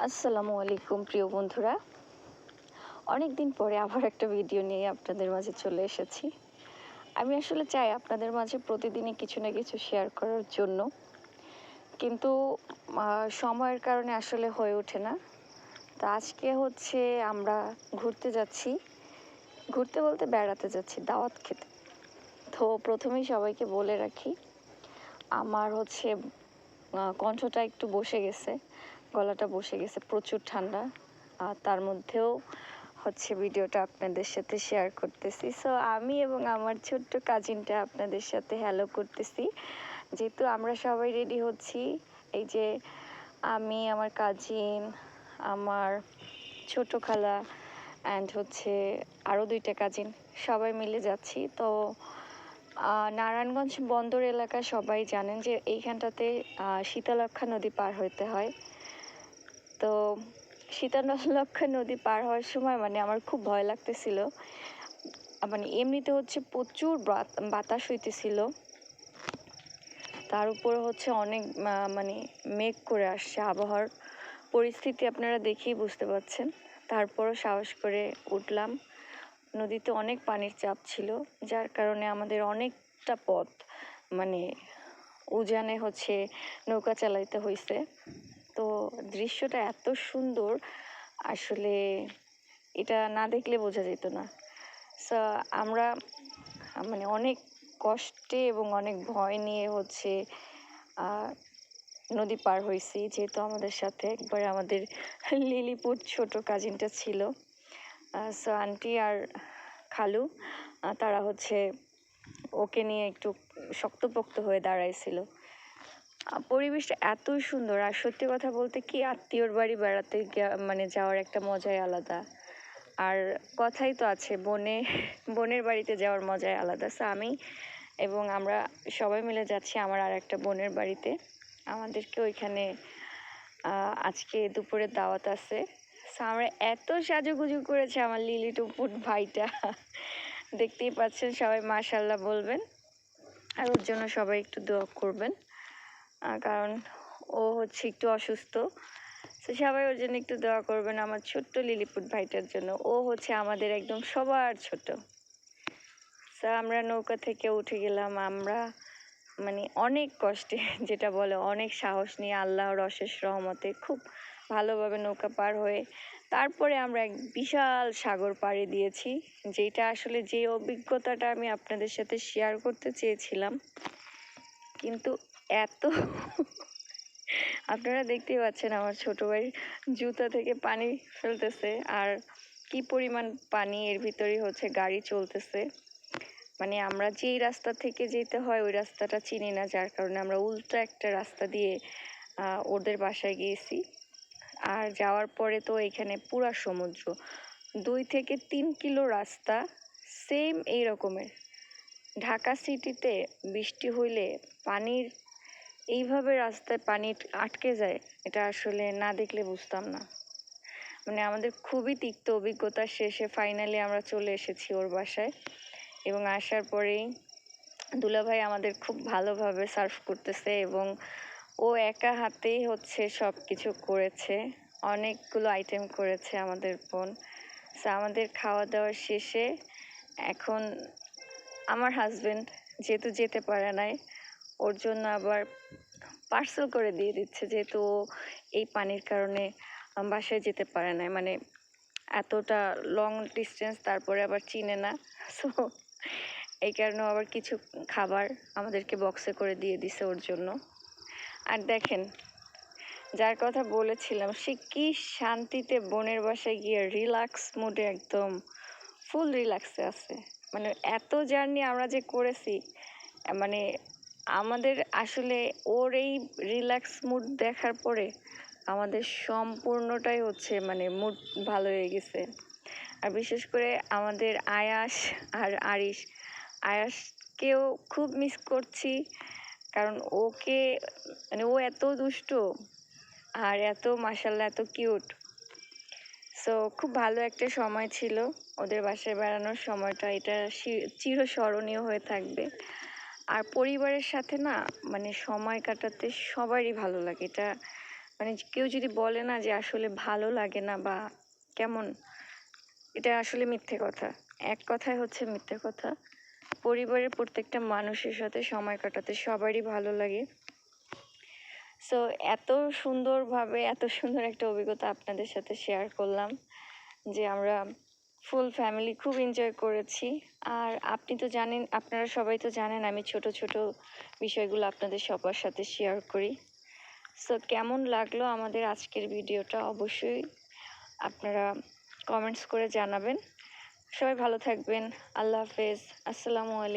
আসসালামু আলাইকুম প্রিয় বন্ধুরা। অনেক দিন পরে আবার একটা ভিডিও নিয়ে আপনাদের মাঝে চলে এসেছি। আমি আসলে চাই আপনাদের মাঝে প্রতিদিনই কিছু না কিছু শেয়ার করার জন্য, কিন্তু সময়ের কারণে আসলে হয়ে ওঠে না। তো আজকে হচ্ছে আমরা ঘুরতে যাচ্ছি, ঘুরতে বলতে বেড়াতে যাচ্ছি দাওয়াত খেতে। তো প্রথমেই সবাইকে বলে রাখি, আমার হচ্ছে কণ্ঠটা একটু বসে গেছে, গলাটা বসে গেছে, প্রচুর ঠান্ডা। আর তার মধ্যেও হচ্ছে ভিডিওটা আপনাদের সাথে শেয়ার করতেছি। সো আমি এবং আমার ছোট্ট কাজিনটা আপনাদের সাথে হ্যালো করতেছি। যেহেতু আমরা সবাই রেডি হচ্ছি, এই যে আমি, আমার কাজিন, আমার ছোট খালা অ্যান্ড হচ্ছে আরও দুইটা কাজিন, সবাই মিলে যাচ্ছি। তো নারায়ণগঞ্জ বন্দর এলাকা সবাই জানেন যে এইখানটাতে শীতলক্ষ্যা নদী পার হইতে হয়। তো শীতলক্ষ্যা নদী পার হওয়ার সময় আমার খুব ভয় লাগতেছিল। এমনিতে হচ্ছে প্রচুর বাতাস হইতেছিল, তার উপরে হচ্ছে অনেক মেঘ করে আসছে। আবহাওয়ার পরিস্থিতি আপনারা দেখেই বুঝতে পারছেন। তারপরও সাহস করে উঠলাম। নদীতে অনেক পানির চাপ ছিল, যার কারণে আমাদের অনেকটা পথ উজানে হচ্ছে নৌকা চালাইতে হয়েছে। তো দৃশ্যটা এত সুন্দর, আসলে এটা না দেখলে বোঝা যেত না। সো আমরা অনেক কষ্টে এবং অনেক ভয় নিয়ে হচ্ছে নদী পার হয়েছি, যেহেতু আমাদের সাথে একবার আমাদের লিলিপুট ছোট কাজিনটা ছিল। সো আন্টি আর খালু তারা হচ্ছে ওকে নিয়ে একটু শক্তপোক্ত হয়ে দাঁড়াইছিল। পরিবেশটা এত সুন্দর, আর সত্যি কথা বলতে কি, আত্মীয়র বাড়ি বেড়াতে যাওয়ার একটা মজাই আলাদা। আর কথাই তো আছে, বোনের বাড়িতে যাওয়ার মজাই আলাদা। সো আমি এবং আমরা সবাই মিলে যাচ্ছি আমার আর একটা বোনের বাড়িতে। আমাদেরকে ওইখানে আজকে দুপুরে দাওয়াত আছে। সো আমরা এত সাজুগুজু করেছি, আমার লিলি টুপুট ভাইটা দেখতেই পাচ্ছেন। সবাই মাশাল্লাহ বলবেন, আর ওর জন্য সবাই একটু দোয়া করবেন, কারণ ও হচ্ছে একটু অসুস্থ। তো সবাই ওর জন্য একটু দোয়া করবেন, আমার ছোট্ট লিলিপুট ভাইটার জন্য। ও হচ্ছে আমাদের একদম সবার ছোট। তো আমরা নৌকা থেকে উঠে গেলাম। আমরা অনেক কষ্টে, যেটা বলে অনেক সাহস নিয়ে, আল্লাহর অশেষ রহমতে খুব ভালোভাবে নৌকা পার হয়ে তারপরে আমরা এক বিশাল সাগর পাড়ি দিয়েছি। যেটা আসলে যে অভিজ্ঞতাটা আমি আপনাদের সাথে শেয়ার করতে চেয়েছিলাম, কিন্তু এত আপনারা দেখতেই পাচ্ছেন আমার ছোট ভাই জুতা থেকে পানি ফেলতেছে, আর কি পরিমাণ পানি, এর ভিতরেই হচ্ছে গাড়ি চলতেছে। আমরা যেই রাস্তা থেকে যেতে হয় ওই রাস্তাটা চিনি না, যার কারণে আমরা উল্টো একটা রাস্তা দিয়ে ওদের বাসায় গিয়েছি। আর যাওয়ার পরে তো এখানে পুরা সমুদ্র, 2 থেকে 3 কিলো রাস্তা সেম এই রকমের। ঢাকা সিটিতে বৃষ্টি হইলে পানির এইভাবে রাস্তায় পানি আটকে যায়, এটা আসলে না দেখলে বুঝতাম না। আমাদের খুবই তিক্ত অভিজ্ঞতা শেষে ফাইনালি আমরা চলে এসেছি ওর বাসায়। এবং আসার পরেই দুলাভাই আমাদের খুব ভালোভাবে সার্ভ করতেছে, এবং ও একা হাতেই হচ্ছে সব কিছু করেছে, অনেকগুলো আইটেম করেছে আমাদের বোন। সো আমাদের খাওয়া দাওয়া শেষে এখন আমার হাজবেন্ড যেহেতু যেতে পারে নাই, ওর জন্য আবার পার্সেল করে দিয়ে দিচ্ছে, যেহেতু এই পানির কারণে বাসায় যেতে পারে না, এতটা লং ডিস্টেন্স, তারপরে আবার চিনে না। সো এই কারণেও আবার কিছু খাবার আমাদেরকে বক্সে করে দিয়ে দিছে ওর জন্য। আর দেখেন, যার কথা বলেছিলাম, সে কি শান্তিতে বোনের বাসায় গিয়ে রিল্যাক্স মুডে, একদম ফুল রিল্যাক্সে আছে। এত জার্নি আমরা যে করেছি, আমাদের আসলে ওর এই রিল্যাক্স মুড দেখার পরে আমাদের সম্পূর্ণটাই হচ্ছে মুড ভালো হয়ে গেছে। আর বিশেষ করে আমাদের আয়াস আর আয়াসকেও খুব মিস করছি, কারণ ওকে ও এত দুষ্টু আর এত মাশাল্লাহ এত কিউট। সো খুব ভালো একটা সময় ছিল ওদের বাসায় বেড়ানোর সময়টা, এটা চিরস্মরণীয় হয়ে থাকবে। আর পরিবারের সাথে না সময় কাটাতে সবারই ভালো লাগে, এটা মানে কেউ যদি বলে না যে আসলে ভালো লাগে না বা কেমন, এটা আসলে মিথ্যে কথা। এক কথায় হচ্ছে মিথ্যে কথা। পরিবারের প্রত্যেকটা মানুষের সাথে সময় কাটাতে সবারই ভালো লাগে। সো এত সুন্দরভাবে এত সুন্দর একটা অভিজ্ঞতা আপনাদের সাথে শেয়ার করলাম যে আমরা ফুল ফ্যামিলি খুব এনজয় করেছি। আর আপনি তো জানেন, আপনারা সবাই তো জানেন আমি ছোট ছোট বিষয়গুলো আপনাদের সবার সাথে শেয়ার করি। সো কেমন লাগলো আমাদের আজকের ভিডিওটা অবশ্যই আপনারা কমেন্টস করে জানাবেন। সবাই ভালো থাকবেন। আল্লাহ হাফেজ। আসসালামু আলাইকুম।